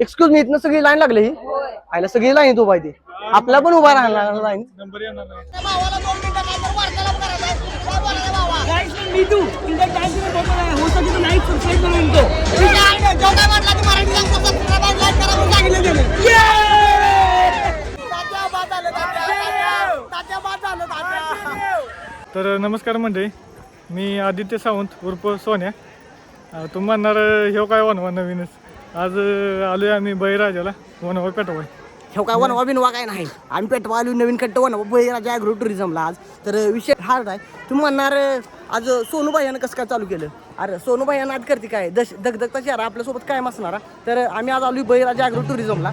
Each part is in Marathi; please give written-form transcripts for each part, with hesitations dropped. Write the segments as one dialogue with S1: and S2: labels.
S1: एक्सक्यूज मी, इथनं सगळी लाईन लागली ही आयला सगळी लाईन उभा आहे ती आपला पण उभा राहणार लाईन.
S2: तर नमस्कार मंडळी, मी आदित्य सावंत उर्फ सोन्या. तुम्ही म्हणणार ह्यो काय वनवा नवीनच. आज आलोय आम्ही बळीराजाला वनवा पेटवाय.
S1: हे काय वनवा बिनवा काय नाही, आम्ही पेटवा आलो नवीन कट्ट वनवा बळीराजा ॲग्रो टुरिझमला. आज तर विषय हार्ड आहे. तुम्ही म्हणणार आज सोनूबाईनं कसं काय चालू केलं. अरे सोनूबाईनं आज करते काय दगदगता चेहरा आपल्यासोबत कायम असणारा. तर आम्ही आज आलोय बळीराजा ॲग्रो टुरिझमला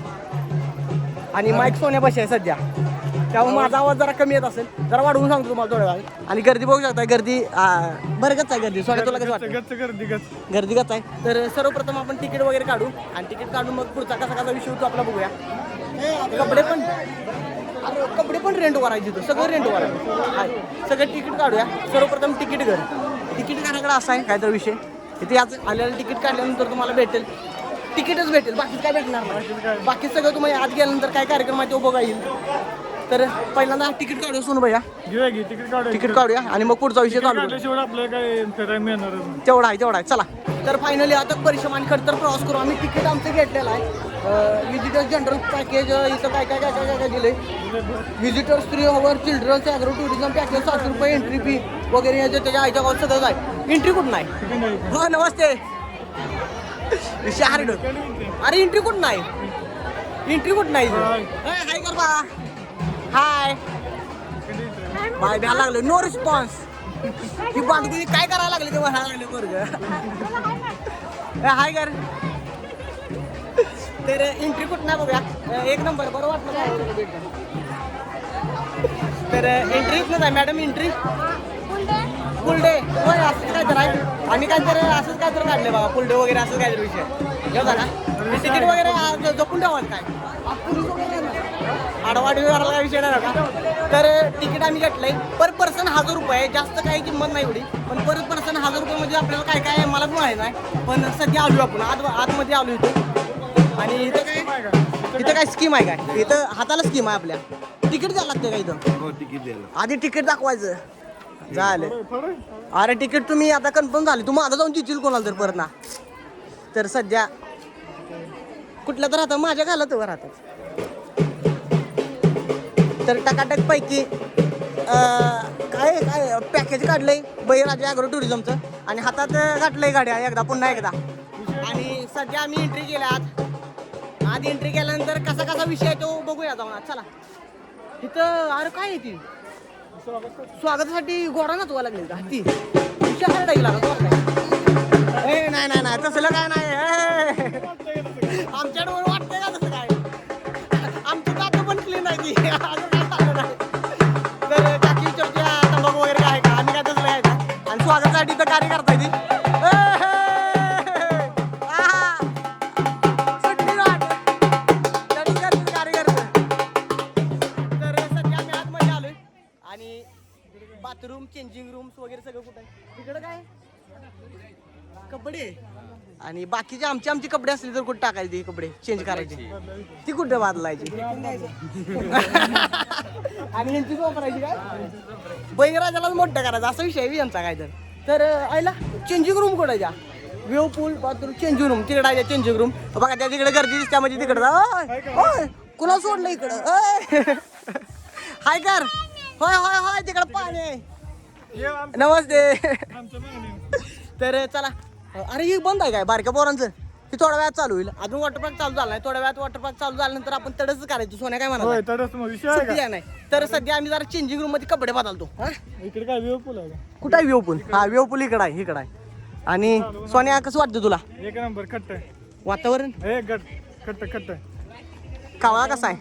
S1: आणि माईक सोन्या बशी आहे सध्या, त्यामुळे माझा आवाज जरा कमी येत असेल, जरा वाढवून सांगतो तुम्हाला थोड्या वेळ. आणि गर्दी बघू शकता, गर्दी बरगच आहे गर्दी. सोन्या तुला कसं वाटतं? गर्दी गच आहे. तर सर्वप्रथम आपण तिकीट वगैरे काढू आणि तिकीट काढून मग पुढचा कसा विषय होतो आपला बघूया. कपडे पण रेंट करायचे होतं, सगळं रेंट करायचं सगळं तिकीट काढूया. सर्वप्रथम तिकीट घराकडे असा आहे काहीतरी विषय. इथे आज आलेलं तिकीट काढल्यानंतर तुम्हाला भेटेल तिकीटच भेटेल, बाकी काय भेटणार नाही. बाकी सगळं तुम्हाला आत गेल्यानंतर काय कार्यक्रम आहे तो बघा येईल. तर पहिल्यांदा तिकीट काढूया सोनू भैया, तिकीट काढूया आणि मग पुढचा विषय चालू. तेवढा आहे चला. तर फायनली आता परिश्रम आणि खरं तर प्रवास करू. आम्ही तिकीट आमचं घेतलेलं आहे. विजिटर्स जनरल पॅकेज इथं काय दिले. Visitors 3 hour children's agro tourism package 700 रुपये एंट्री फी वगैरे याच्या त्याच्या आईच्या गावात सगळं आहे. एंट्री कुठं नाही. हो नमस्ते शहर. अरे एंट्री कुठं नाही, हाय कर बा. हाय बाय भ्या लागले, नो रिस्पॉन्स. ही बांधगुली काय करायला लागली ते म्हणायला लागले बरं. हाय कर. तर एंट्री कुठं नाही बघूया. एक नंबर बरं वाटलं. तर एंट्री इथनंच आहे मॅडम. एंट्री फुल डे होय, असंच काय तर आहे. आम्ही काहीतरी असंच काय तर काढले बघा, फुल डे वगैरे असंच काहीतरी विषय घेऊ ना. तिकीट वगैरे जपून ठेवाल काय आडवाडी करायला काय विषय नाही का. तर तिकीट आम्ही घेतलंय पर पर्सन 1000 रुपये. जास्त काही किंमत नाही एवढी, पण पर पर्सन 1000 रुपये म्हणजे आपल्याला काय काय मला पण माहिती नाही. पण सध्या आलो आपण आतमध्ये आलो इथं. आणि इथं काय स्कीम आहे काय, इथं हाताला स्कीम आहे आपल्या. तिकीट द्यायला लागतं का इथं. आधी तिकीट दाखवायचं झालं. अरे तिकीट तुम्ही आता कन्फर्म झाली, तू माझं जाऊन देतील कोणाला तर परत ना. तर सध्या कुठल्या तर राहतं माझ्या घालत राहतात. तर टकाटक पैकी काय पॅकेज काढलंय बळीराजा ॲग्रो टुरिझमचं आणि हातात गाठलंय गाड्या एकदा पुन्हा एकदा. आणि सध्या आम्ही एंट्री केल्या आत एंट्री केल्यानंतर कसा विषय आहे तो बघूया जाऊन. चला इथं अरे काय आहे ती स्वागतासाठी घोडा नाचवा लागले का ती नाही तसलं काय नाही. आमच्याकडे वाटतंय का तसं काय, आमची काका पण क्लीन आहे ती. तर काकी विचारच्या तंबाखू वगैरे काय का, आम्ही काय तसलं काय का. आणि स्वागतासाठी तर कार्य करताय ती बाथरूम चेंजिंग रूम्स वगैरे सगळं कुठं आहे. तिकडं काय कपडे आणि बाकीचे आमचे कपडे असले तर कुठे टाकायचे ते कपडे चेंज करायचे, ती कुठे बदलायची आणि यांची वापरायची काय बळीराजालाच मोठं करायचं असा विषय यांचा काय. तर आईला चेंजिंग रूम कुठं द्या, व्ह्यू पूल बाथरूम चेंजिंग रूम तिकडे आहे. चेंजिंग रूम बघा त्या तिकडे गर्दी दिसत्या म्हणजे तिकडं जा. कुणाला सोडलं इकडं हाय कर. होय तिकडं पाणी आहे. नमस्ते. तर चला. अरे हे बंद आहे काय बारक्या पोरांचं, हे थोड्या वेळात चालू होईल. अजून वॉटर पार्क चालू झाला नाही, थोड्या वेळात वॉटर पार्क चालू झाल्यानंतर आपण तडच करायचं. सोन्या काय म्हणा नाही. तर सध्या आम्ही जरा चेंजिंग रूम मध्ये कपडे बदलतो.
S2: इकडे काय व्ह्यू पूल आहे,
S1: कुठं आहे व्ह्यू पूल. हा व्ह्यू पूल इकडं आहे. आणि सोन्या कसं वाटतं तुला.
S2: एक नंबर खट्ट
S1: वातावरण
S2: खट्ट.
S1: कावळा कसा आहे.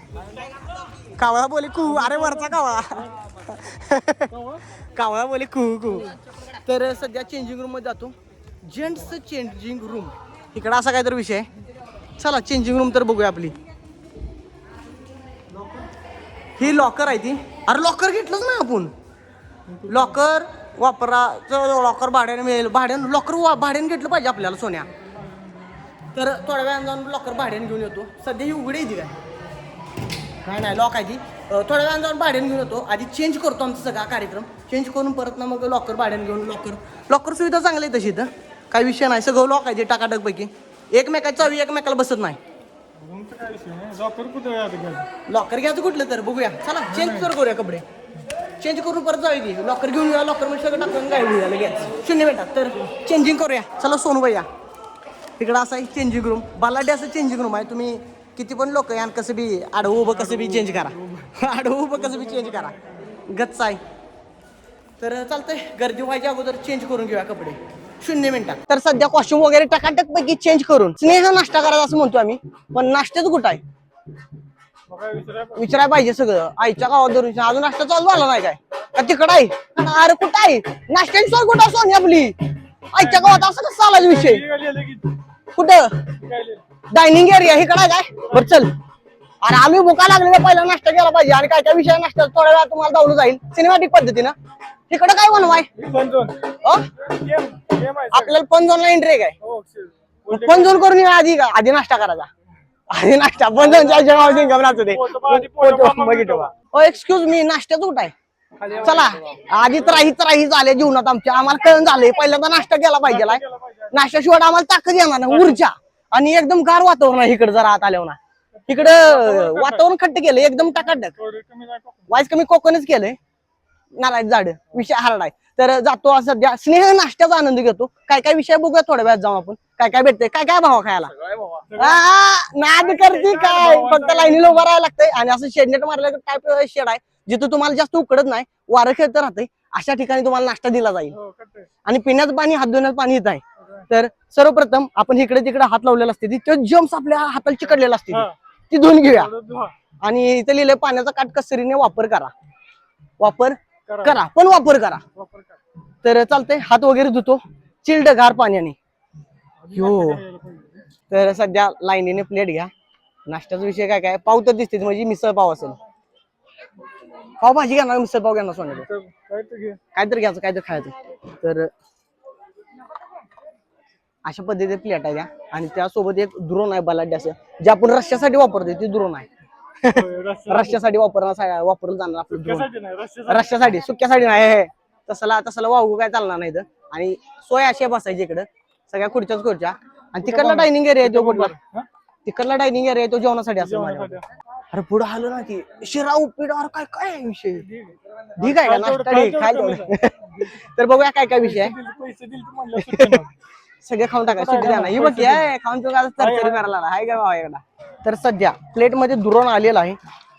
S1: कावळा बोले कू. अरे वरचा कावळा बोले कू. तर सध्या चेंजिंग रूम मध्ये जातो. जेंट्स चेंजिंग रूम इकडं असा काहीतरी विषय. चला चेंजिंग रूम तर बघूया आपली. ही लॉकर आहे ती. अरे लॉकर घेतलंच ना आपण. लॉकर लॉकर भाड्याने मिळेल. लॉकर भाड्याने घेतलं पाहिजे आपल्याला सोन्या. तर थोड्या वेळानं जाऊन लॉकर भाड्याने घेऊन येतो. सध्या ही उघडी आहे ती काय नाही लॉक आहे ती. थोड्या वेळानं जाऊन भाड्याने घेऊन येतो. आधी चेंज करतो आमचा सगळा कार्यक्रम. चेंज करून परत ना मग लॉकर भाड्याने घेऊन लॉकर सुविधा चांगली आहे तशी तर काही विषय नाही. सगळं लॉक आहे ते टाकाटकपैकी. एकमेकाची चावी एकमेकाला बसत नाही.
S2: रूमचं काय विषय नाही. लॉकर कुठं आहे आता घ्यायचं?
S1: लॉकर घ्यायचं कुठलं तर बघूया. चला चेंज तर करूया कपडे. चेंज करून परत जाऊया की लॉकर घेऊन येऊया. लॉकर मध्ये सगळं टाकून गाडी घेऊया लगेच 0 मिनिटात. तर चेंजिंग करूया. चला सोनू भैया तिकडं असं आहे चेंजिंग रूम. बालाडी असं चेंजिंग रूम आहे. तुम्ही किती पण लोक यान कसं बी आडवं उभं कसं बी चेंज करा. आडवं उभं कसं बी चेंज करा. गच्च आहे. तर चालतंय गर्दी व्हायच्या अगोदर चेंज करून घेऊया कपडे 0 मिनिटात. तर सध्या कॉस्ट्युम वगैरे टकाटक पैकी चेंज करून स्नेह नाश्ता करायचा असं म्हणतो आम्ही. पण नाश्त्याचं कुठं आहे विचारायला पाहिजे सगळं. आईच्या गावात धरून अजून नाश्ता चालू झाला नाही काय का तिकडं आहे? अरे कुठं आहे नाश्त्याची सोय कुठं सोनी आपली आईच्या गावात? असं कसं चालायचा विषय? कुठं डायनिंग एरिया इकडं आहे काय? बरं चल. अरे आम्ही भुका लागलेला पहिला नाश्ता केला पाहिजे. आणि काय काय विषय नाश्ता थोड्या वेळा तुम्हाला दावलं जाईल सिनेमॅटिक पद्धतीनं. तिकडं काय बनवाय आपल्याला फन झोनला एंट्री काय? फन झोन करून येऊ आधी का? आधी नाश्ता करायचा. आधी नाश्ता फन झोन. एक्सक्यूज मी नाश्त्याच कुठं आहे? चला आधी त्राही झाले जीवनात आमच्या. आम्हाला कळण झालंय पहिल्यांदा नाश्ता केला पाहिजे. नाश्त्याशिवाय आम्हाला ताकद येणार नाही ऊर्जा. आणि एकदम गार वातावरण आहे इकडे. जरा आत आल्यावर ना इकडं वातावरण खट्ट केलं एकदम टाकाटक. वाईस कमी कोकणच केलंय नारायण झाड. विषय हार्ड आहे. तर जातो आज सध्या स्नेह नाश्त्याचा आनंद घेतो. काय काय विषय बघूया थोड्या वेळात जाऊ आपण. काय काय भेटतंय काय काय भावा खायला नाद करते काय? फक्त लाईनीला उभं राहायला लागतंय. आणि असं शेडनेट मारलं टाईप शेड आहे जिथं तुम्हाला जास्त उकडत नाही वारं खेळत राहतंय. अशा ठिकाणी तुम्हाला नाश्ता दिला जाईल. आणि पिण्याचं पाणी हात धुण्याचं पाणी येत आहे. तर सर्वप्रथम आपण इकडे तिकडे हात लावलेला असते तिथे जम्स आपल्या हाताला चिकटलेला असते ती धुवून घेऊया. आणि इथे लिहिलंय पाण्याचा काटकसरीने वापर करा. वापर करा पण वापर करा. तर चालतंय हात वगैरे धुतो चिल्ड गार पाण्याने. हो तर सध्या लाईनीने प्लेट घ्या. नाश्त्याचा विषय काय काय? पाव तर दिसते म्हणजे मिसळ पाव असेल. पावभाजी घेणार मिसळ पाव घेणार सोन्याला काहीतरी घ्यायचं काहीतरी खायचं. तर अशा पद्धतीने प्लेट आहे. आणि त्यासोबत एक द्रोण आहे बलाढ्य असं जे आपण रश्श्यासाठी वापरतो. ते द्रोण आहे. रश्श्यासाठी वापरलं जाणार आपलं द्रोण. रश्श्यासाठी सुक्यासाठी नाही. तसला वाहू काय चालणार नाही. आणि सोय अशी बसायची इकडं सगळ्या खुर्च्याच खुर्च्या. आणि तिकडला डायनिंग एरिया आहे तो कुठला? तिकडला डायनिंग एरिया आहे तो जेवणासाठी असं माझ्या. अरे पुढे आलो ना ती शिरा उपीट काय काय विषय ठीक आहे का नाश्ता खायला. तर बघूया काय काय विषय आहे. सगळे खाऊन टाकायचं सुट्टी द्या नाही बघ खाऊन तो तरतरी करायला आहे का बाबा एकदा. तर सध्या प्लेट मध्ये दुरोण आलेला आहे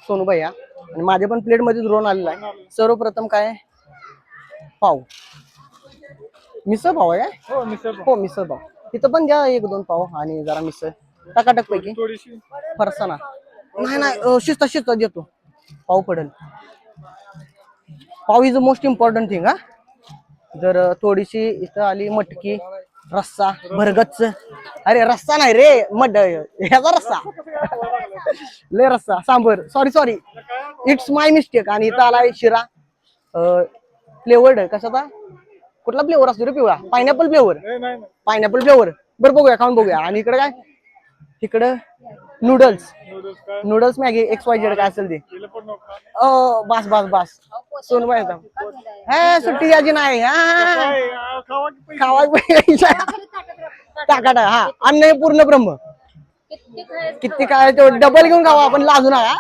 S1: सोनू भैया. आणि माझ्या पण प्लेट मध्ये दुरोण आलेला आहे. सर्वप्रथम काय पाव मिसळ पाव आहे काय? हो मिसळ पाव. तिथं पण द्या 1-2 पाव आणि जरा मिसळ टकाटक पैकी फरसाना नाही शिस्त देतो. पाव पडेल. पाव is the most important thing. हा जर थोडीशी इथं आली मटकी रस्सा भरगच्च. अरे रस्सा नाही रे ह्याचा रस्सा ले रस्सा sambar. Sorry it's my mistake. आणि इथं आलाय शिरा फ्लेवर्ड. कशाचा कुठला फ्लेवर असतो रे? पिवळा पायनॅपल फ्लेवर. बरं बघूया खाऊन बघूया. आणि इकडे काय? इकडं नूडल्स मॅगी XYZ काय असेल ते. बस सोन बाय सुट्टी याची नाही. खावा टाका हा अन्न हे पूर्ण ब्रह्म. किती काय ते डबल घेऊन खावा आपण लाजू नका.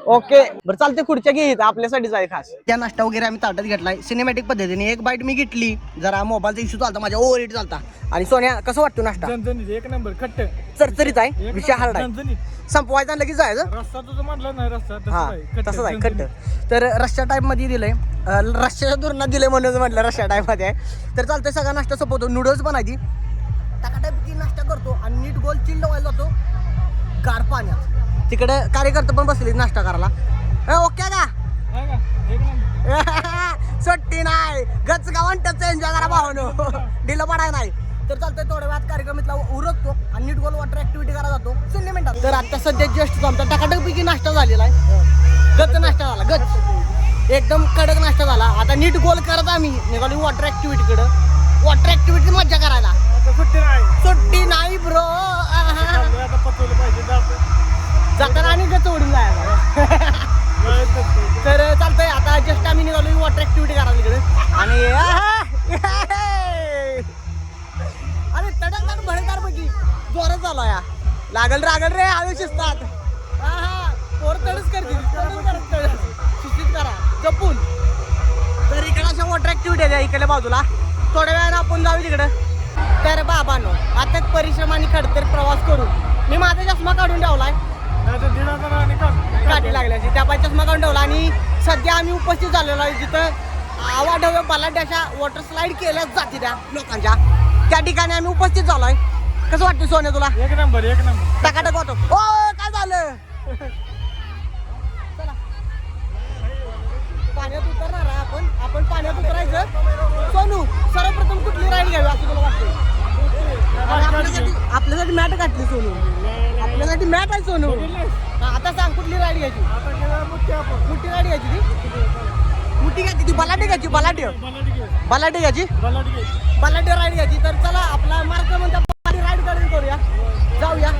S1: ओके बरं चालते. खुर्च्या घे आपल्यासाठीच आहे खास. त्या नाश्ता वगैरे आम्ही ताटात घेतलाय सिनेमॅटिक पद्धतीने. एक बाईट मी घेतली जरा मोबाईलचा इश्यू चालता माझ्या ओव्हर हिट चालता. आणि सोन्या कसं वाटतो नाश्ता?
S2: एक नंबर खट्ट
S1: चरचरीत आहे. विषय हार्ड आहे. संपवायचा लगेच जायचं.
S2: रस्ता तुझं म्हटलं नाही रस्ता
S1: तसंच आहे खट्ट. तर रश्या टाईप मध्ये दिलंय. रश्याच्या दुरणात दिलंय म्हणून म्हटलं रश्या टाईप मध्ये आहे. तर चालतंय सगळा नाश्ता संपवतो. नूडल्स बनायची टाकाटापैकी नाश्ता करतो. आणि नीट गोल चिल्ड व्हायला जातो गार पाण्यात. तिकडे कार्यकर्ते पण बसले नाश्ता करायला. ओके का? सुट्टी नाही गच गावंटच एन्जॉय करा भावानो. ढिलं पडाय नाही. तर चालतंय थोड्या वेळात कार्यक्रम इथला उरकतो आणि नीट गोल वॉटर ऍक्टिव्हिटी करायला जातो 0 मिनिटात. तर आता सध्या जस्ट आमचा टाकाटकपैकी नाश्ता झालेला आहे. गच नाश्ता झाला गच एकदम कडक नाश्ता झाला. आता नीट गोल करत आम्ही निघालो वॉटर ऍक्टिव्हिटीकडे. वॉटर ऍक्टिव्हिटी मज्जा करायला. सुट्टी नाही सोडून जायचं. तर चालतंय आता जस्ट आम्ही निघालो वॉटर ऍक्टिव्हिटी करायला तिकडे आणि अरे तडकदार भडकदार पैकी जोरात चालू या लागल रागल रे हळू शिस्तात. हा हा पोर तडच करतील शिस्तीत करा जपून. तर इकडे अशा वॉटर ऍक्टिव्हिटी आहे इकडल्या बाजूला थोड्या वेळानं आपण जाऊ तिकडं. तर बाबांनो आता परिश्रम आणि खडतर प्रवास करून मी माझा चष्मा काढून ठेवलाय काठी लागल्याची त्या पाय चष्मा काढून ठेवला आणि सध्या आम्ही उपस्थित झालेलो आहे जिथं आवाढव्य बलाढ्याच्या वॉटर स्लाईड केल्या जाते त्या लोकांच्या त्या ठिकाणी आम्ही उपस्थित झालोय. कसं वाटतं सोन्या तुला?
S2: एक नंबर
S1: टकाटक वाटतो. ओ काय झालं? चला पाण्यात उतरणार आहे आपण पाण्यात उतरायचं. सोनू सर्वप्रथम कुठली राईड घ्यावी असं तुला वाटतं? आपल्यासाठी मॅट काढली सोनू. आपल्यासाठी मॅट आहे सोनू. आता सांग कुठली राईड घ्यायची? मोठी राईड घ्यायची ती मोठी घ्यायची ती बलाढ्य घ्यायची बलाढ्य घ्यायची बलाढ्य राईड घ्यायची. तर चला आपला मार्ग म्हणता राईड करूया जाऊया.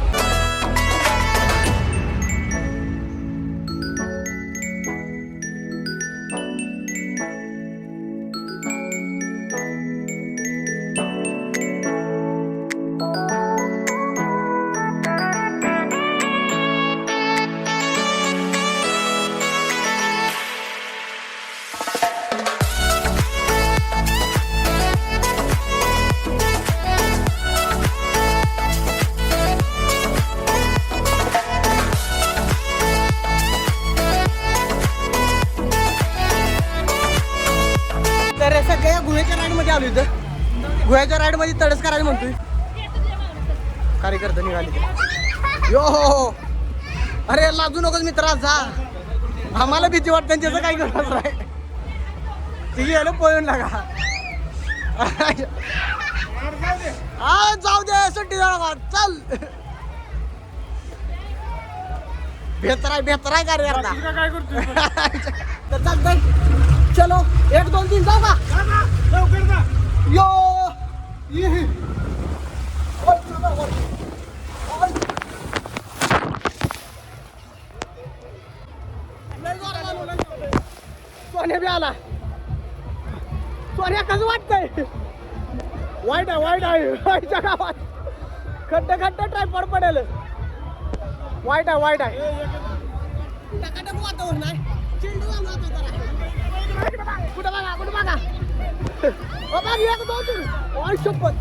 S1: सगळ्या गुहेच्या राईड मध्ये आलो इथं. गुहेच्या राईड मध्ये तडस करायला म्हणतोय कार्यकर्ता निघाले. यो अरे लाजू नकोस मित्रा जा. आम्हाला भीती वाटते त्याचं काही गरज नाही. तिघी आलं पळून लागा. हा जाऊ दे सुट्टी जाणार चल. बेहतर आहे कार्यकर्ता.
S2: काय करतो
S1: तर चालतंय चलो 1 2 3 जाऊ का?
S2: लवकर जा.
S1: यो सोन्या बी आला. सोन्या कसं वाटतंय? वाईट आहे वाईटच्या गावात खड्डे ट्रायपॉड पडेल. वाईट आहे टकाटक वातावरण आहे. चिंडू झालो आता जरा. कुठं बघा ओ बघ 1 2 3 ओय शपथ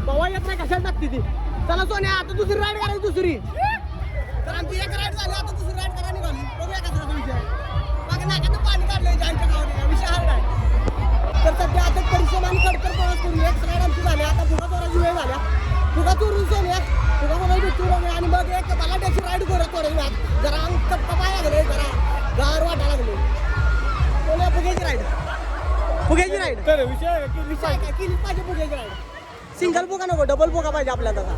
S1: बाबा येत नाही कशाला टाकते ती. चला सोन्या आता दुसरी राईड करायची दुसरी. तर आमची एक राईड झाली आता दुसरी राईड करा निघाली. बघूया कसा विषय. बाकी नाक्यात पाणी काढलंय जायच्या गावाने विषय हार्ड आहे. तर सध्या आता परिश्रम आणि खडतर प्रवास करून एक राईड आमची झाली. आता फुगा चोराची वेळ झाल्या. फुगा चोरून सोन्या फुगा कोणाला भेटून आणि मग एक बलाढ्याची राईड करत वेळात जरा अंग कप्पा पाय लागले जरा गार वाटा लागले. सोन्या फुग्याची राईड
S2: तर विषय
S1: विषय काय केलीच पाहिजे फुग्याची राईड. सिंगल फुगा नको डबल फुगा पाहिजे आपल्याला तसा.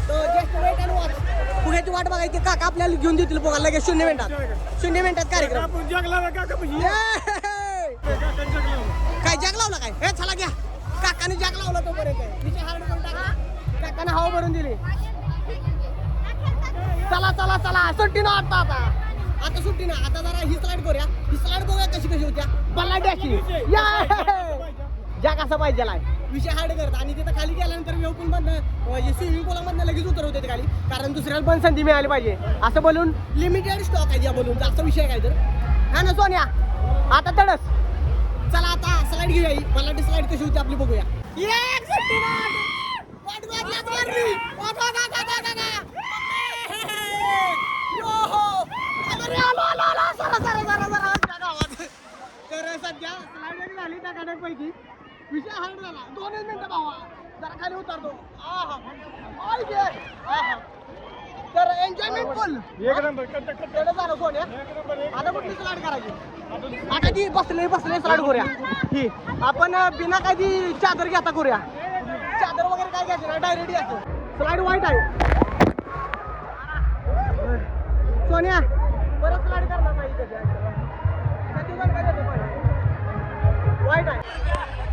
S1: तर जस्ट वेट अँड वॉच. फुग्याची वाट बघायची काका आपल्याला घेऊन देतील फुगा लगेच 0 मिनिटात कार्यक्रम.
S2: आपण जगला का
S1: काय जग लावला काय हे चला घ्या. काकाने जग लावला तोपर्यंत विषय हार्ड करून टाकला. काकाने हवा भरून दिली. चला सुट्टी ना आता सुट्टी ना. आता जरा ही स्लाइड करूया. ही स्लाइड बघूया कशी होत्या बलाढ्याची. जग असा पाहिजे विषय हार्ड करत. आणि तिथं खाली गेल्यानंतर वेवपूल मधनं स्विमिंग पूलमधनं लगेच उतरवते ते खाली. कारण दुसऱ्याला पण संधी मिळाली पाहिजे असं बोलून लिमिटेड स्टॉक आहे या बोलून जास्त विषय काय तर हा ना सोन्या. आता तडस चला आता स्लाइड घेऊया. बलाढ्य स्लाइड कशी होती आपली बघूया. तर सध्या स्लाइड झाली टाकाटाक पैकी विषय हार्ड झाला. 2 मिनिटं भावा जरा खाली उतरतो. तर एन्जॉयमेंट फुल
S2: एक नंबर
S1: तेवढं झालं सोन्या. आता कुठली स्लाइड करायची? आता ती बसले स्लाइड करूया. ही आपण बिना काय ती चादर घेता करूया. चादर वगैरे काय घ्यायचं नाही डायरेक्ट घ्यायचं. स्लाइड वाईट आहे सोन्या. परत स्लाइड करणार नाही वाईट आहे.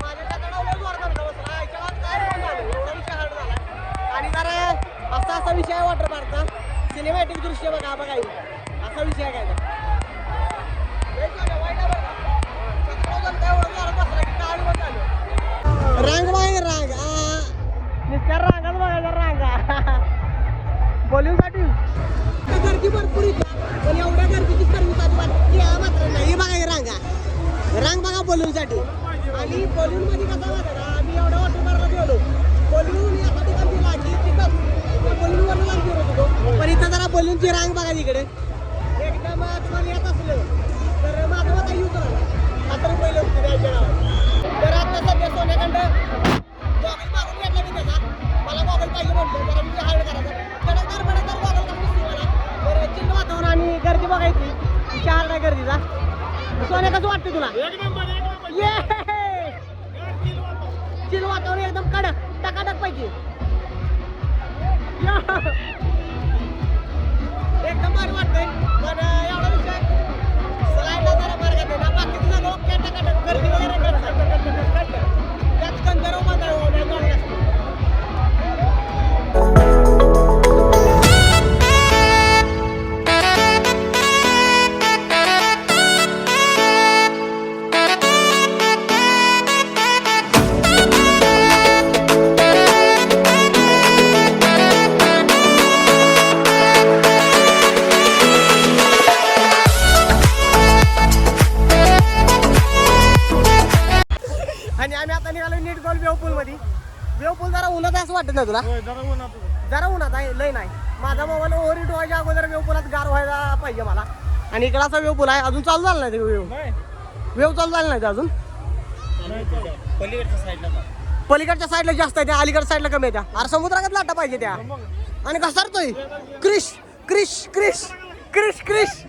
S1: माझ्या तणावला जोरदार बसला. याच्यावर काय एवढा विषय हार्ड झाला. आणि जरा असा विषय आहे वॉटर पार्कचा सिनेमॅटिक दृश्य बघा बघा असा विषय आहे काय रांग बाहेर रांग नुसत्या रांगाच बघायच्या रांगा बॉलिवूडसाठी गर्दी भरपूर इथं पण एवढ्या गर्दीची सर्विस अजिबात मात्र नाही हे बघा रांगा रांग बघा बॉलिवूडसाठी आणि बॉलिवूड मध्ये कसा माहिती का आम्ही एवढ्या वॉटर पार्कला गेलो बॉलिवूड या ठिकाणी लागली तिथं बॉलिवूडवर लांब फिरत होतो पण इथं जरा बॉलिवूडची रांग बघा तिकडे एकदम आजकाल येत असलं तर माझं मत यूज आता पहिले होते द्यायच्या नावात तर आता सध्या सोन्याकडं गॉगल मागून घेतला मी त्याचा मला गॉगल पाहिजे म्हटलं जरा मी हार्ड करायचं कडकदार बडकदार गॉगल कसं दिसते मला तर चिल्ड वातावरण आणि गर्दी बघायची तिच्या हार्ड आहे गर्दीचा सोन्या कसं वाटतं तुला ये चिल वातावरण एकदम कडक टकाटक पाहिजे एकदम भारी वाटतंय पण एवढा विषय स्लाइडला जरा मार्गात आहे ना बाकीचं झालं ओके टकाटक गर्दी वगैरे करतात त्यात कंदरव मात्र आणि आम्ही आता निघालो नीट गोल वेवपूल मध्ये वेवपूल जरा उन्हात असं वाटत ना तुला जरा उन्हात आहे लय नाही माझा मोबाईल ओव्हर हिट व्हायच्या अगोदर वेवपुलात गार व्हायला पाहिजे मला आणि इकडे असा वेवपूल आहे अजून चालू झाला नाही ते वेव चालू झाला नाही ते अजून पलीकडच्या साईडला जास्त आहे त्या अलीकडच्या साईडला कमी आहे त्या अरे समुद्रात लाटा पाहिजे त्या आणि घसरतोय क्रिश क्रिश क्रिश क्रिश क्रिश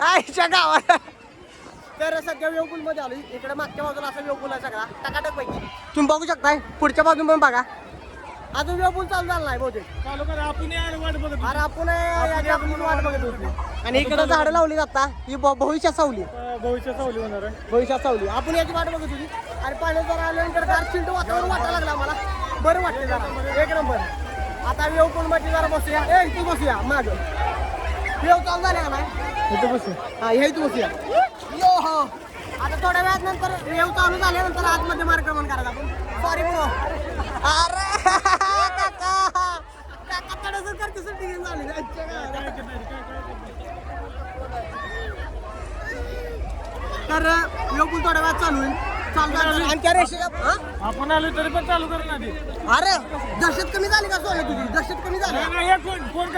S1: आईच्या गावात तर सध्या वेवपूल मध्ये आलो इकडे मागच्या बाजूला असा वेवपूल आहे सगळा टकाटक पैकी तुम्ही बघू शकताय पुढच्या बाजून पण बघा अजून वेवपूल चालू झाला नाही बहुतेक अरे आपण वाट बघत होती आणि इकडे झाडं लावली जाता ही भविष्यात सावली
S2: होणार आहे
S1: भविष्यात सावली आपण याची वाट बघत होती आणि पाण्यात जरा आल्यानंतर गार चिल्ड वातावरण वाटायला लागला आम्हाला बरं वाटलं जरा एक नंबर आता वेवपूल मध्ये जरा बसूया तू बसूया माग वेव चालू झाले का नाही
S2: इथं बसू
S1: हा हे तू बसूया यो हो आता थोड्या वेळात नंतर वेव चालू झाल्यानंतर आतमध्ये मार्गक्रमण करायचं आपण सॉरी ब्रो अरे काका तडसर करते सुट्टी घेऊन झाली तर वेवपूल थोड्या वेळात चालू होईल चालू झालं आणि त्या रेषेला
S2: आपण आलो तरी पण चालू कर ना
S1: अरे दहशत कमी झाली का सोने तुझी दहशत कमी झाली फोन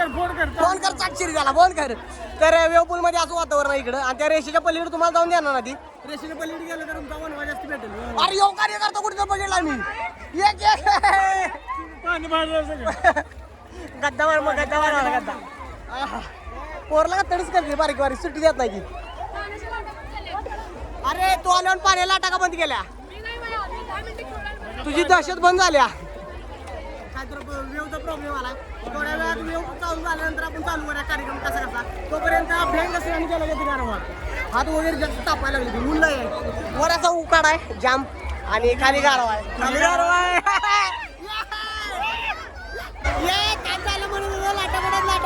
S1: कर चाटशिरी झाला फोन कर तर वेवपूल मध्ये असं वातावरण आहे इकडं आणि त्या रेषेच्या पलीकडे तुम्हाला जाऊन देणार ना ती रेषेच्या पलीकडे गेलं तर तुमचा वनवा जास्त भेटेल अरे योग कार्य करतो कुठं बघितला मी गद्दा मार मग गद्दा मार गद्दा पोरला का तडच करते बारीक बारीक सुट्टी देत नाही की अरे तू आल्यावर पाण्याला टाका बंद केल्या तुझी दहशत बंद झाल्या काय तर वेवचा प्रॉब्लेम आला थोड्या वेळात वेव चालू झाल्यानंतर आपण चालू करूया कार्यक्रम कसा कसा तोपर्यंत अभ्यंग कसं आणि केला जाते गारवा हात वगैरे जास्त तापायला लागली ऊन आहे वर असा उकाड आहे जाम आणि खाली गारवा आहे खाली गारवा आहे काय झालं म्हणून लाटा बडायला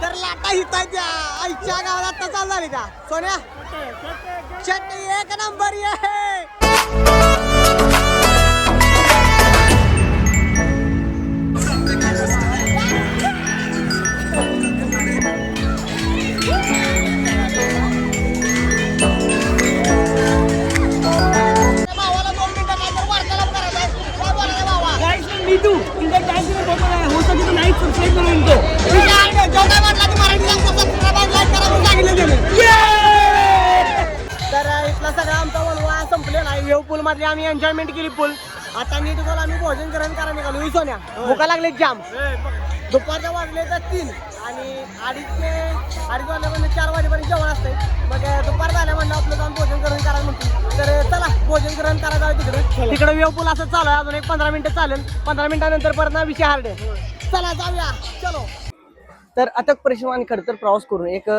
S1: तर लाटा हिताय त्या आईच्या गावाला आता चालू झाली का सोन्या चटणी एक नंबर आहे तर इथला सगळा आमचा वनवा संपलेला आहे वेवपूल मध्ये आम्ही एन्जॉयमेंट केली पूल आता नीट गोल आम्ही भोजन ग्रहण करायला निघालो सोन्या भुका लागले जाम दुपारच्या वाजले तर 3 आणि अडीच वाजल्यापर्यंत 4 वाजेपर्यंत जेवण असते मग दुपार झाल्या म्हणलं आपलं जाऊन भोजन ग्रहण करायला म्हणतो तर चला भोजन ग्रहण करायला जाऊ तिकडे वेवपूल असं चालू आहे अजून एक 15 मिनिटं चालेल 15 मिनिटानंतर परत ना विषय हार्ड आहे चला जाऊया चलो तर अटक परिश्रम आणि खडतर प्रवास करून एक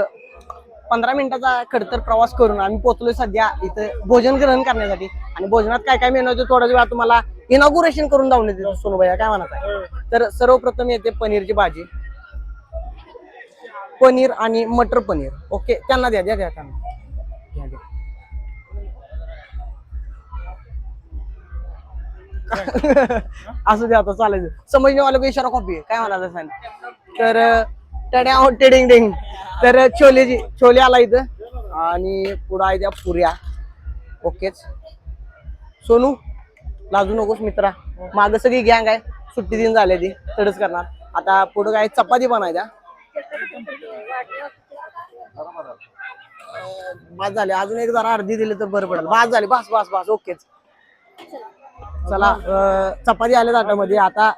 S1: 15 मिनिटाचा खडतर प्रवास करून आम्ही पोहोचलोय सध्या इथं भोजन ग्रहण करण्यासाठी आणि भोजनात काय काय मेनू होते थोड्या वेळा तुम्हाला इनॉग्युरेशन करून जाऊन येते सोनूबाई काय म्हणत आहे तर सर्वप्रथम येते पनीरची भाजी पनीर आणि मटर पनीर. ओके त्यांना द्या द्या द्या त्यांना द्या द्या. असं द्या आता चालायचं. समजणे वाला को इशारा कॉपी आहे काय म्हणायचं सांग. तर टड्या टिडिंग डिंग. तर छोले आला इथं आणि पुढं आहे त्या पुऱ्या. ओकेच सोनू लाजू नकोस मित्रा. मागं सगळी गँग आहे. सुट्टी दिन झाली ती तडच करणार. आता पुढं काय चपाती बनायच्या. बस झाले. अजून एक जरा अर्धी दिली तर बरं पडेल. बस झाली. बस बस बस ओकेच. चला चपाती आल्या ताटामध्ये. आता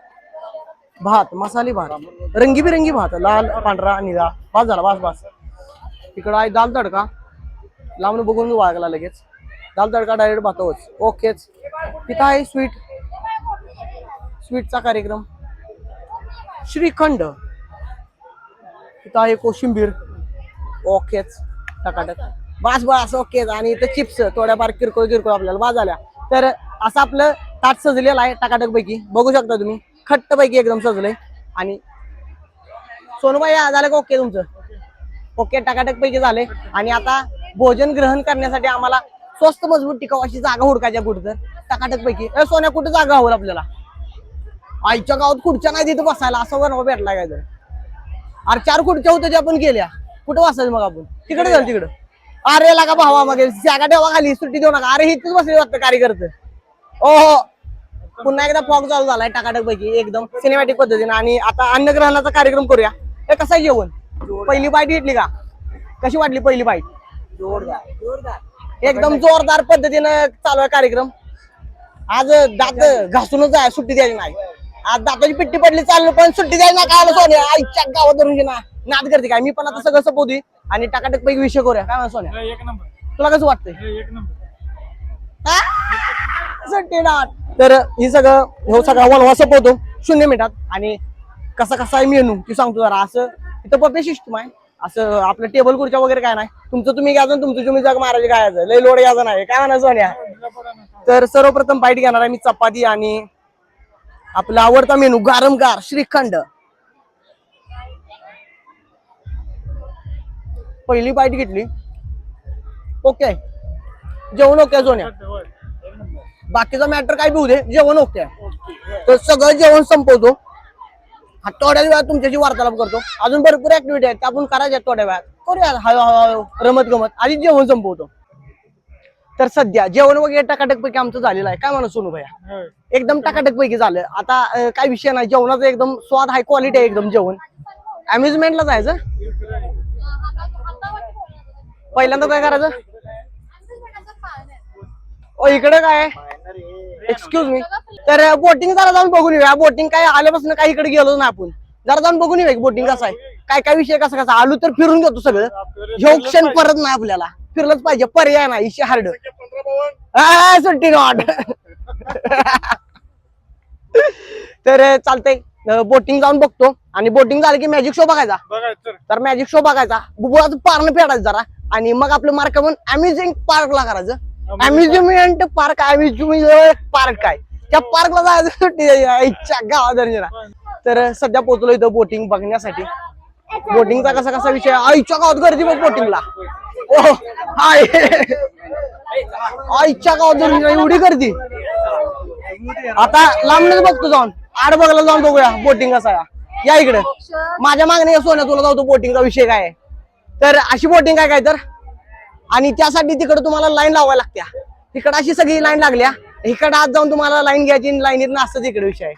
S1: भात मसाली भात रंगीबिरंगी भात लाल पांढरा निळा. बस झाला बस बस. इकडं आहे दाल तडका. लांबून बघून वागला लगेच. दाल तडका डायरेक्ट भातावच. ओकेच. तिथं आहे स्वीटचा कार्यक्रम. श्रीखंड. तिथं आहे कोशिंबीर. ओकेच टकाटक. बस बस ओकेच. आणि इथं चिप्स थोड्याफार किरकोळ आपल्याला बस झाल्या. तर असं आपलं ताट सजलेलं आहे टकाटक पैकी. बघू शकता तुम्ही खट्ट पैकी एकदम सजलंय. आणि सोनूबाई झालं का ओके तुमचं. ओके टकाटक पैकी झाले. आणि आता भोजन ग्रहण करण्यासाठी आम्हाला स्वस्त मजबूत टिकाऊ अशी जागा हुडकायच्या कुठं तर टकाटक पैकी. सोन्या कुठं जागा हवं आपल्याला. आईच्या गावात खुर्च्या नाही तिथं बसायला असं बनवा भेटला काय तर. अरे 4 खुर्च्या होत्या त्या आपण केल्या. कुठं बसायचं मग आपण. तिकडे जाईल तिकडं. अरे लागा भावा मग जागा ठेवा खाली. सुट्टी देऊ नका. अरे इथेच बसले वाटतं कार्यकर्ते. ओहो पुन्हा एकदा फॉग चालू झालाय टकाटक पैकी एकदम सिनेमॅटिक पद्धतीने. आणि आता अन्नग्रहणाचा कार्यक्रम करूया. हे कसं आहे जेवण. पहिली बाईट घेतली का. कशी वाटली पहिली बाईट. जोरदार एकदम जोरदार पद्धतीनं चालू आहे कार्यक्रम. आज दात घासूनच आहे. सुट्टी द्यायची नाही. आज दाताची पिट्टी पडली चाललं पण सुट्टी द्यायची ना. काय सोन्या आईच्या गावात धरून घे ना. नाद करते काय. मी पण आता सगळं सपोती आणि टकाटक पैकी विषय करूया काय म्हणा सोन्या.
S2: एक नंबर.
S1: तुला कसं वाटतंय.
S2: एक नंबर.
S1: सुट्टी नाट. तर ही सगळा वनवा सपवतो 0 मिनिटात. आणि कसा आहे मेनू ती सांगतो जरा. असं इथं पप्पे सिस्टम आहे. असं आपलं टेबल खुर्च्या वगैरे काय नाही. तुमचं तुम्ही घ्यायचं तुमचं तुम्ही जग महाराज घ्यायचं. लय लोड घ्यायचं नाही काय म्हणा सोन्या. तर सर्वप्रथम बाईट घेणार आहे मी चपाती आणि आपला आवडता मेनू गारमगार श्रीखंड. पहिली बाईट घेतली. ओके जेवण ओके सोन्या. बाकीचा मॅटर काय बी होऊ दे जेवण ओके. तर सगळं जेवण संपवतो. थोड्या वेळात तुमच्याशी वार्तालाप करतो. अजून भरपूर ऍक्टिव्हिटी आहेत त्या आपण करायच्या थोड्या वेळात करूया. हळूहळू रमत गमत आधी जेवण संपवतो. तर सध्या जेवण वगैरे टकाटक पैकी आमचं झालेलं आहे काय म्हणा सोनू भैया. एकदम टकाटक पैकी झालं. आता काय विषय नाही. जेवणाचा एकदम स्वाद हाय क्वालिटी आहे एकदम जेवण. अम्युजमेंटला जायचं. पहिल्यांदा काय करायचं. ओ इकडे काय एक्सक्यूज मी. तर बोटिंग जरा जाऊन बघून येऊया. बोटिंग काय आल्यापासून काही इकडे गेलो ना आपण. जरा जाऊन बघून येऊया बोटिंग कसं आहे काय विषय कसा आलो तर फिरून घेतो सगळं. हे क्षण परत नाही आपल्याला. फिरलंच पाहिजे. पर्याय नाही. इशे हार्ड सुट्टी नॉट. तर चालतंय बोटिंग जाऊन बघतो. आणि बोटिंग झालं की मॅजिक शो बघायचा. तर मॅजिक शो बघायचा बुबुळाचं पारणं फेडायचं जरा. आणि मग आपलं मार्क म्हणून अम्युजिंग पार्कला करायचं. अम्युजमेंट पार्क काय त्या पार्कला जायचं सुट्टी इच्छा गावात. तर सध्या पोहोचलो इथं बोटिंग बघण्यासाठी. बोटिंगचा कसा विषय. आईच्या गावात गर्दी बघ बोटिंगला. ओ हाय आईच्या गावात एवढी गर्दी. आता लांबणच बघतो जाऊन. आड बघायला जाऊन बघूया बोटिंग कसा आहे. या इकडे माझ्या मागणी सोन्या तुला जाऊतो बोटिंगचा विषय काय. तर अशी बोटिंग काय तर. आणि त्यासाठी तिकडे तुम्हाला लाईन लावायला लागत्या. तिकडे अशी सगळी लाईन लागल्या. इकडे आज जाऊन तुम्हाला लाईन घ्यायची. लाईनीत असतं तिकडे विषय आहे.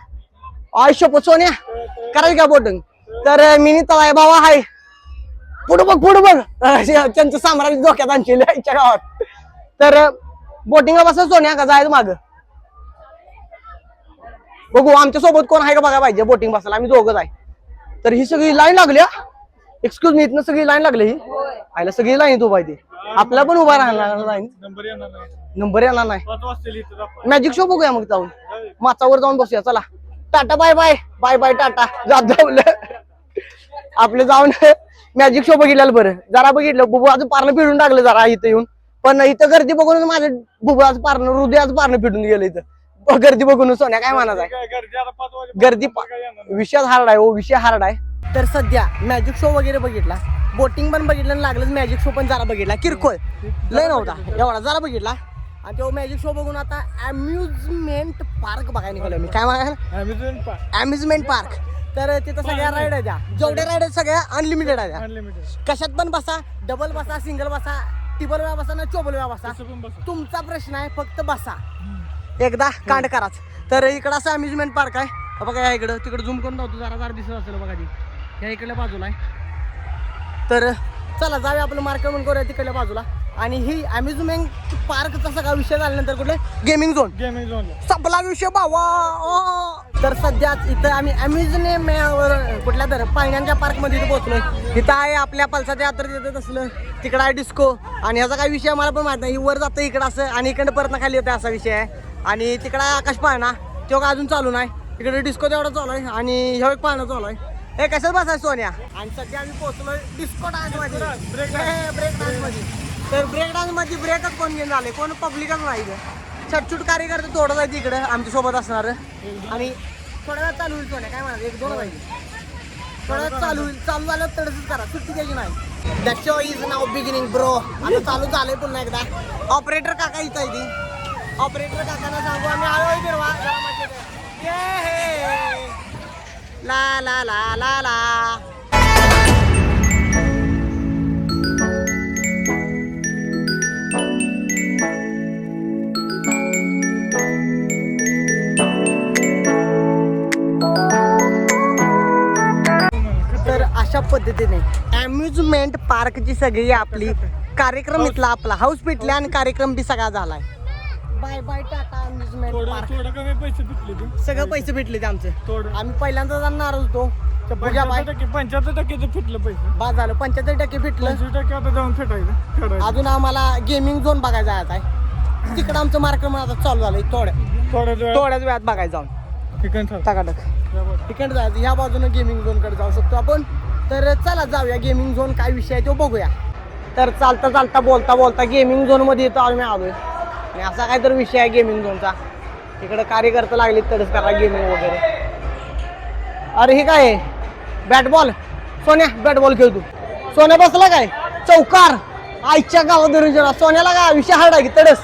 S1: आयुष्य सोन्या करायची का बोटिंग. तर मिनी तळाय भावा हाय. पुढं बघ त्यांचं साम्राज्य धोक्यात आणशील आईच्या गावात. तर बोटिंगला बसा सोन्या का जायचं माग बघू. आमच्या सोबत कोण आहे का बघा पाहिजे बोटिंग बसायला. आम्ही दोघंच आहे. तर ही सगळी लाईन लागल्या. एक्सक्यूज मी इथनं सगळी लाईन लागली. ही आयला सगळी लाईन उभा आहे. आपला पण उभा राहणार लाईन. नंबर येणार नाही. मॅजिक शो बघूया मग जाऊन. माचावर जाऊन बसूया. चला tata bye bye bye bye tata. जात आपलं जाऊन मॅजिक शो बघितलेलं बरं. जरा बघितलं बुबुळाचं पारणं फिरून टाकलं जरा इथं येऊन. पण इथं गर्दी बघून माझं बुबुळाचं पारणं हृदयाचं पारणं फिरून गेलं इथं गर्दी बघून. सोन्या काय म्हणायचं आहे. गर्दी विषय हार्ड आहे. विषय हार्ड आहे. तर सध्या मॅजिक शो वगैरे बघितला, बोटिंग पण बघितलं आणि लागलंच मॅजिक शो पण जरा बघितला, किरकोळ लय नव्हता एवढा, जरा बघितला. आणि तो मॅजिक शो बघून आता अम्युजमेंट पार्क बघायला निघालो मी. काय बघायला? Amusement park. तर तिथं सगळ्या राईड आहेत त्या, जेवढ्या राईड आहेत सगळ्या अनलिमिटेड आहेत.
S2: अनलिमिटेड.
S1: कशात पण बसा, डबल बसा, सिंगल बसा, टिबल वेळा बसा ना चोबल वेळा बसा, तुमचा प्रश्न आहे, फक्त बसा, एकदा कांड कराच. तर इकडं असं अम्युजमेंट पार्क आहे. बघा या इकडं, तिकडं झूम करून दाखवतो, जरा जरा दिसत असेल बघा ती, ह्या इकडल्या बाजूला आहे. तर चला जाऊया आपलं मार्केट करूया तिकडल्या बाजूला. आणि ही अम्युजमेंट पार्कचा सगळा विषय झाल्यानंतर कुठले गेमिंग झोन संपला विषय बावा. तर सध्याच इथं आम्ही अम्युजमेंट कुठल्या तर पाण्याच्या पार्कमध्ये इथं पोहोचलोय. इथं आहे आपल्या पल्साच्या यात्रेत येतं तसलं, तिकडं आहे डिस्को. आणि ह्याचा काय विषय मला पण माहित नाही, वर जातं इकडं असं आणि इकडं परत खाली येतं असा विषय आहे. आणि तिकडं आहे आकाश पाळणा, तो का अजून चालू नाही. इकडे डिस्को तेवढा चालू आहे आणि ह्यो एक पाळणा चालू आहे. हे कशात बसायचं सोन्या. आणि सध्या आम्ही पोहोचलोय डिस्को डान्स मध्ये, ब्रेक डान्स मध्ये. तर ब्रेक डान्स मध्ये ब्रेकच कोण घेऊन झाले, कोण पब्लिकच नाही. छटछूट कार्यकर्ते थोडं जायचं इकडं आमच्या सोबत असणार. आणि थोड्या वेळात चालू होईल सोन्या, काय म्हणा, 1-2 पाहिजे. थोड्या वेळात चालू होईल, चालू झालं तरच करा, सुट्टी द्यायची नाही. The show is now beginning bro. आता चालू झालंय पुन्हा एकदा. ऑपरेटर काका इथं आहे ती, ऑपरेटर काकांना सांगू आम्ही आलोय फिरवा. ला ला ला ला ला. तर अशा पद्धतीने अम्युजमेंट पार्कची सगळी आपली कार्यक्रम इथला आपला हाऊस पिटले आणि कार्यक्रम बी सगळा झालाय. Bye bye tata amusement park.
S2: थोडं कमी पैसे भेटले ते,
S1: सगळं पैसे भेटले ते आमचे.
S2: थोडं
S1: आम्ही पहिल्यांदा जाणार होतो,
S2: 75% फिटलं पैसे.
S1: बाद झालं, 75% फिटलं.
S2: 25% आता जाऊन फेटायचं.
S1: अजून आम्हाला गेमिंग झोन बघायचा आहे. तिकडं आमचं मार्केट आता चालू झालंय, थोड्याच वेळात बघायचं जाऊन टाकाटक. तिकडे जायचं, ह्या बाजूने गेमिंग झोन कडे जाऊ शकतो आपण. तर चला जाऊया गेमिंग झोन, काय विषय आहे तो बघूया. तर चालता चालता बोलता बोलता गेमिंग झोन मध्ये येतो आम्ही आलोय. आणि असा काहीतरी विषय आहे गेमिंग झोनचा. तिकडे कार्यकर्ता लागले तरच करा गेमिंग वगैरे. अरे हे काय बॅट बॉल, सोन्या बॅट बॉल खेळतो. सोन्या बसला काय चौकार आईच्या गावात धरून. सोन्याला काय विषय हार्ड आहे की तडस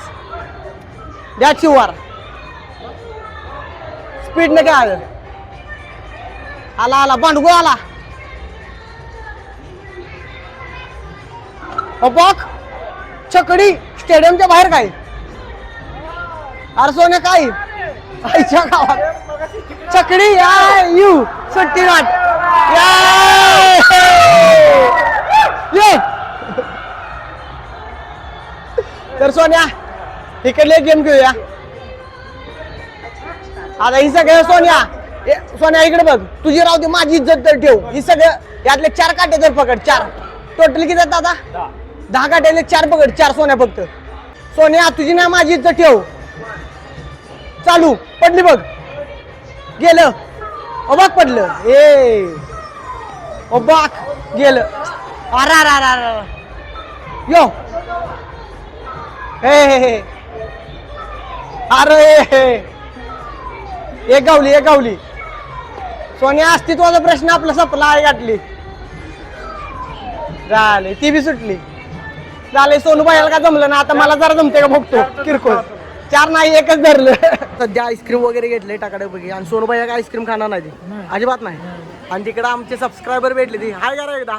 S1: द्या शिवार. स्पीड न काय आला आला बांडगो आला. बॉक छकडी स्टेडियमच्या बाहेर काय. अरे सोन्या काय आईच्या गावात छकडी यू सुट्टी वाट ये. तर सोन्या इकडले गेम खेळूया आता. ही सगळं सोन्या इकडे बघ, तुझी राहू दे, माझी इज्जत तर ठेव. ही सगळं यातले 4 काटे तर पकड. 4 टोटल किती आहेत आता? 10 काट्याले 4 पकड. 4 सोन्या फक्त. सोन्या तुझी ना माझी इज्जत ठेव. चालू पडली बघ, गेलं अबाक पडलं. ए अबाक गेलं. अरा यो हे अरे एक गावली. सोन्या अस्तित्वाचा प्रश्न आपला सपला आहे गाठली. झाले ती बी सुटली. झाले सोनूबाईला का जमलं ना, आता मला जरा जमते का बघतो. किरकोळ 4 नाही 1च धरलं. सध्या आईस्क्रीम वगैरे घेतले टाकाडे बघी. आणि सोनूबाई का आईस्क्रीम खाणार नाही ती, अजिबात नाही. आणि तिकडे आमचे सबस्क्रायबर भेटले ती. हाय करा एकदा.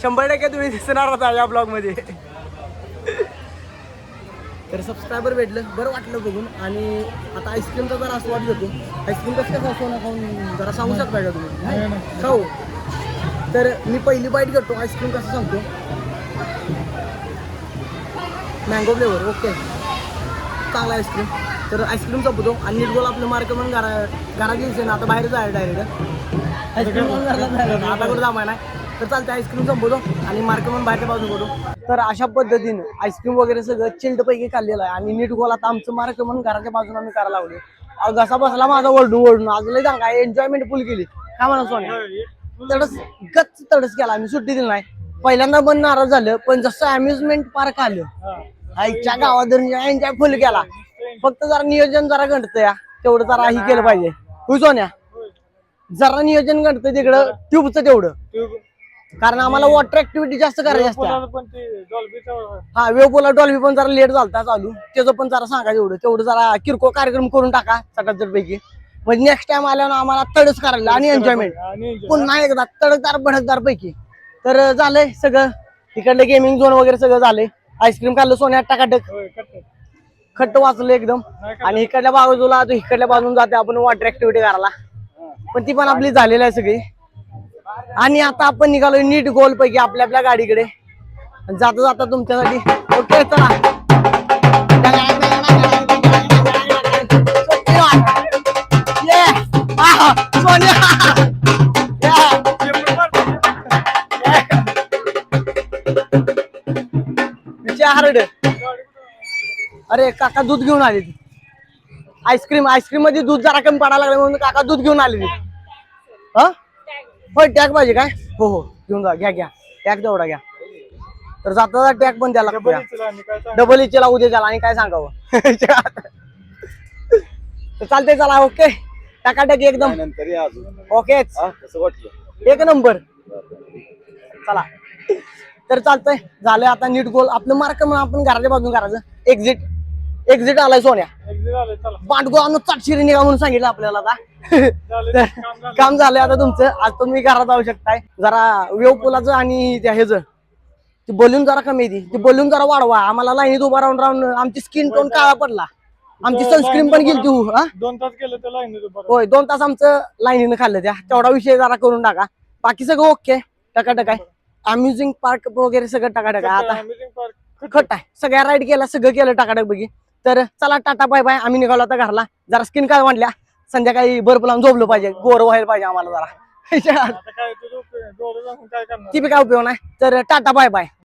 S1: 100% तुम्ही दिसणार होता या ब्लॉग मध्ये. तर सबस्क्रायबर भेटलं, बरं वाटलं बघून. आणि आता आईस्क्रीमचा जरा आस्वाद घेतो. आईस्क्रीम कसं काय सोना खाऊन जरा सांगू शकता का तुम्ही? खाऊ. तर मी पहिली बाईट घेतो. आईस्क्रीम कसं सांगतो, मँगो फ्लेवर. ओके चांगला आईस्क्रीम. तर आईस्क्रीम संपतो आणि नीट बोल आपलं मार्केट म्हणून घरात घ्यायचं ना, आता बाहेर जायचं डायरेक्ट. आईस्क्रीम आता कुठं जमायला. तर चालते आईस्क्रीम संपवतो आणि मार्केट म्हणून बाहेरच्या बाजून बोलतो. तर अशा पद्धतीनं आईस्क्रीम वगैरे सगळं चिल्ड पैकी खाल्लेलं आहे. आणि नीट गोल आता आमचं मार्केट म्हणून घराच्या बाजून आम्ही करायला लावले. घसा बसला माझा ओरडून आज लय सांगा एन्जॉयमेंट फुल केली. काय म्हणा सोन्या, तडस केला. आम्ही सुट्टी दिली नाही. पहिल्यांदा पण नाराज झालं, पण जसं अम्युजमेंट पार्क आलं आईच्या गावात एन्जॉय फुल केला. फक्त जरा नियोजन जरा घडतं या, तेवढं जरा ही केलं पाहिजे. होय सोन्या. जरा नियोजन करतं तिकडं ट्यूबचं तेवढं, कारण आम्हाला वॉटर ऍक्टिव्हिटी जास्त करायची असते.
S2: पण ते डॉल्बीचं
S1: हा वेव पुला डॉल्फी पण जरा लेट झालता चालू, त्याचं पण जरा सांगायचं तेवढं जरा किरकोळ कार्यक्रम करून टाका चटाचट पैकी. म्हणजे नेक्स्ट टाइम आल्यावर आम्हाला तडच करायला आणि एन्जॉयमेंट पुन्हा एकदा तडकदार भडकदार पैकी. तर झालंय सगळं, इकडलं गेमिंग झोन वगैरे सगळं झालंय. आईस्क्रीम खाल्लं सोन्यात टाकाटक, खट्ट वाचलं एकदम. आणि इकडल्या बाजूला इकडल्या बाजून जाते आपण वॉटर ऍक्टिव्हिटी करायला, पण ती पण आपली झालेली आहे सगळी. आणि आता आपण निघालोय नीट गोल पैकी आपल्या आपल्या गाडीकडे. जाता जाता तुमच्यासाठी ओके चला. सोन्या हार्ड. अरे काका दूध घेऊन आले, आईस्क्रीम मध्ये दूध जरा कमी पडायला लागलं म्हणून काका दूध घेऊन आले. होय टॅग पाहिजे काय? हो हो घेऊन जा, घ्या टॅग तेवढा घ्या. तर जाता टॅग पण द्यायला लागतो, डबल इचेला उद्या त्याला आणि काय सांगावं. तर चालतंय चला ओके, टाकाटक एकदम ओके एक नंबर. चला तर चालतंय, झालंय आता नीट गोल आपलं मार्क म्हणून आपण घराच्या बाजून करायचं. एक्झिट आलाय सोन्या, बांडगो आणून चाटशिरी निघा म्हणून सांगितलं आपल्याला. आता काम झालंय आता तुमचं. आज तुम्ही घरात जाऊ शकताय. जरा वेव पुलाचं आणि त्या ह्याचं ते बलून जरा कमी येते, ते बलून जरा वाढवा. आम्हाला लाईनीत उभा राहून राहून आमची स्किन टोन काळा पडला, आमची सनस्क्रीन पण गेली.
S2: 2 तास केलं त्याला.
S1: होय 2 तास आमचं लाईनीनं खाल्लं, त्या तेवढा विषय जरा करून टाका. बाकी सगळं ओके टकाटक आहे. अम्युजिंग पार्क वगैरे सगळं टकाटक आहे. आता खट आहे, सगळ्या राईड केला, सगळं केलं टकाटक बघी. तर चला टाटा बाय बाय, आम्ही निघालो आता घरला. जरा स्किन काय म्हणल्या, संध्याकाळी बर्फ लावून झोपलं पाहिजे, गोर व्हायला पाहिजे आम्हाला जरा. ती बी काय उपयोग नाही. तर टाटा बाय बाय.